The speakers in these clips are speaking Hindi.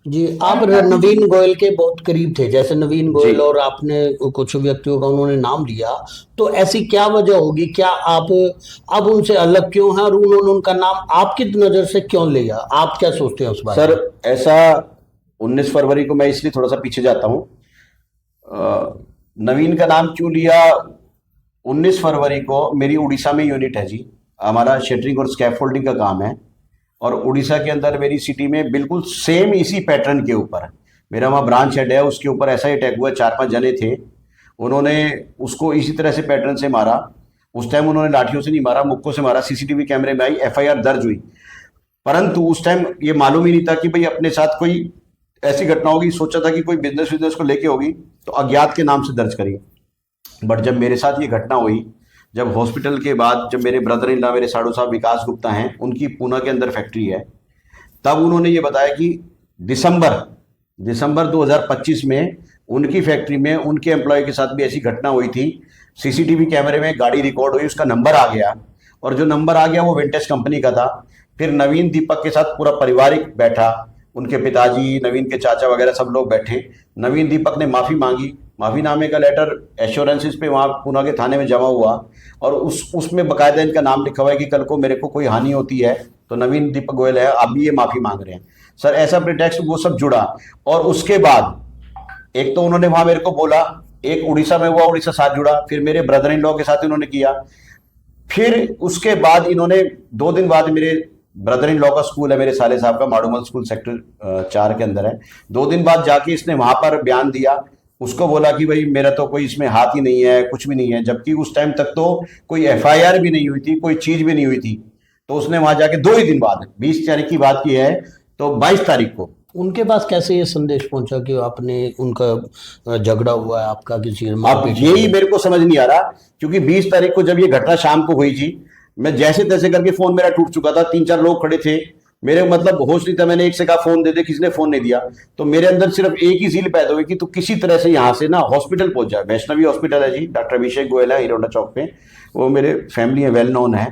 जी, आप नवीन गोयल के बहुत करीब थे, जैसे नवीन जी। गोयल और आपने कुछ व्यक्तियों का उन्होंने नाम लिया, तो ऐसी क्या वजह होगी? क्या आप अब उनसे अलग क्यों हैं और उन्होंने उनका नाम आपकी नजर से क्यों लिया? आप क्या सोचते हैं उस बारे सर, में? ऐसा 19 फरवरी को मैं इसलिए थोड़ा सा पीछे जाता हूँ। नवीन का नाम क्यों लिया? 19 फरवरी को मेरी उड़ीसा में यूनिट है जी। हमारा शटरिंग और स्कैफोल्डिंग का काम है। और उड़ीसा के अंदर मेरी सिटी में बिल्कुल सेम इसी पैटर्न के ऊपर मेरा वहाँ ब्रांच हेड है, उसके ऊपर ऐसा ही अटैक हुआ। 4-5 जने थे, उन्होंने उसको इसी तरह से पैटर्न से मारा। उस टाइम उन्होंने लाठियों से नहीं मारा, मुक्कों से मारा। सीसीटीवी कैमरे में आई, एफआईआर दर्ज हुई। परंतु उस टाइम ये मालूम ही नहीं था कि भाई अपने साथ कोई ऐसी घटना होगी। सोचा था कि कोई बिजनेस को लेके होगी, तो अज्ञात के नाम से दर्ज करी। बट जब मेरे साथ ये घटना हुई, जब हॉस्पिटल के बाद जब मेरे ब्रदर इन लॉ, मेरे साड़ू साहब विकास गुप्ता हैं, उनकी पूना के अंदर फैक्ट्री है, तब उन्होंने ये बताया कि दिसंबर दिसंबर 2025 में उनकी फैक्ट्री में उनके एम्प्लॉय के साथ भी ऐसी घटना हुई थी। सीसीटीवी कैमरे में गाड़ी रिकॉर्ड हुई, उसका नंबर आ गया, और जो नंबर आ गया वो विंटेज कंपनी का था। फिर नवीन दीपक के साथ पूरा पारिवारिक बैठा, उनके पिताजी, नवीन के चाचा वगैरह सब लोग बैठे। नवीन दीपक ने माफ़ी मांगी। माफ़ीनामे का लेटर एश्योरेंसेस पे वहाँ पूना के थाने में जमा हुआ, और उसमें बकायदा इनका नाम लिखा हुआ है कि कल को मेरे को कोई हानि होती है तो नवीन दीपक गोयल है, अभी ये माफ़ी मांग रहे हैं। सर, ऐसा प्रिटेक्स्ट वो सब जुड़ा। और उसके बाद एक तो उन्होंने वहां मेरे को बोला, एक उड़ीसा में हुआ, उड़ीसा साथ जुड़ा, फिर मेरे ब्रदर इन लॉ के साथ इन्होंने किया। फिर उसके बाद इन्होंने 2 दिन बाद, मेरे ब्रदर इन लॉ का स्कूल है मेरे साले साहब का, माड़ूमल स्कूल सेक्टर 4 के अंदर है। 2 दिन बाद जाके इसने वहां पर बयान दिया। उसको बोला कि भाई मेरा तो कोई इसमें हाथ ही नहीं है, कुछ भी नहीं है, जबकि उस टाइम तक तो कोई एफआईआर भी नहीं हुई थी, कोई चीज भी नहीं हुई थी। तो उसने वहां जाके 2 ही दिन बाद, 20 तारीख की बात की है, तो 22 तारीख को उनके पास कैसे ये संदेश पहुंचा कि आपने उनका झगड़ा हुआ है, आपका किसी अब मारपीट यही हुई है? मेरे को समझ नहीं आ रहा। क्योंकि 20 तारीख को जब ये घटना शाम को हुई थी, मैं जैसे तैसे करके फोन मेरा टूट चुका था, 3-4 लोग खड़े थे, मेरे मतलब होश नहीं था। मैंने एक से कहा फोन दे दे, किसी ने फोन नहीं दिया। तो मेरे अंदर सिर्फ एक ही सील पैदा हुई कि तू किसी तरह से यहाँ से ना हॉस्पिटल पहुंच जाए। वैष्णवी हॉस्पिटल है जी, डॉक्टर अभिषेक गोयल है, हीरोडा चौक पे, वो मेरे फैमिली है, वेल नोन है।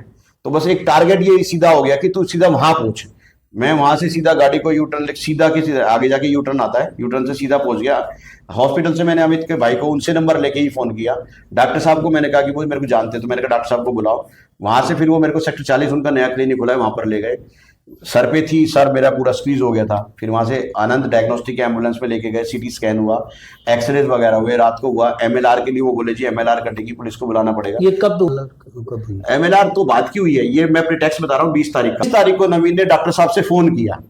तो बस एक टारगेट ये सीधा हो गया कि तू सीधा वहां पहुंच। मैं वहां से सीधा गाड़ी को यूटर्न, सीधा के सीधा आगे जाके यूटर्न आता है, यूटर्न से सीधा पहुंच गया हॉस्पिटल। से मैंने अमित के भाई को, उनसे नंबर लेके ही फोन किया। डॉक्टर साहब को मैंने कहा कि वो मेरे को जानते हैं, तो मैंने कहा डॉक्टर साहब को बुलाओ। वहां से फिर वो मेरे को सेक्टर 40 उनका नया क्लिनिक खुला है, वहां पर ले गए। सर पे थी, सर मेरा पूरा स्क्वीज हो गया था। फिर वहां से आनंद डायग्नोस्टिक एम्बुलेंस में लेके गए, सीटी स्कैन हुआ, एक्सरे वगैरह हुए, रात को हुआ। एमएलआर के लिए वो बोले जी एमएलआर कटेगी, पुलिस को बुलाना पड़ेगा। ये कब हुई? एमएलआर तो बात की हुई है, ये मैं प्रीटेक्स्ट बता रहा हूँ। 20 तारीख को नवीन ने डॉक्टर साहब से फोन किया।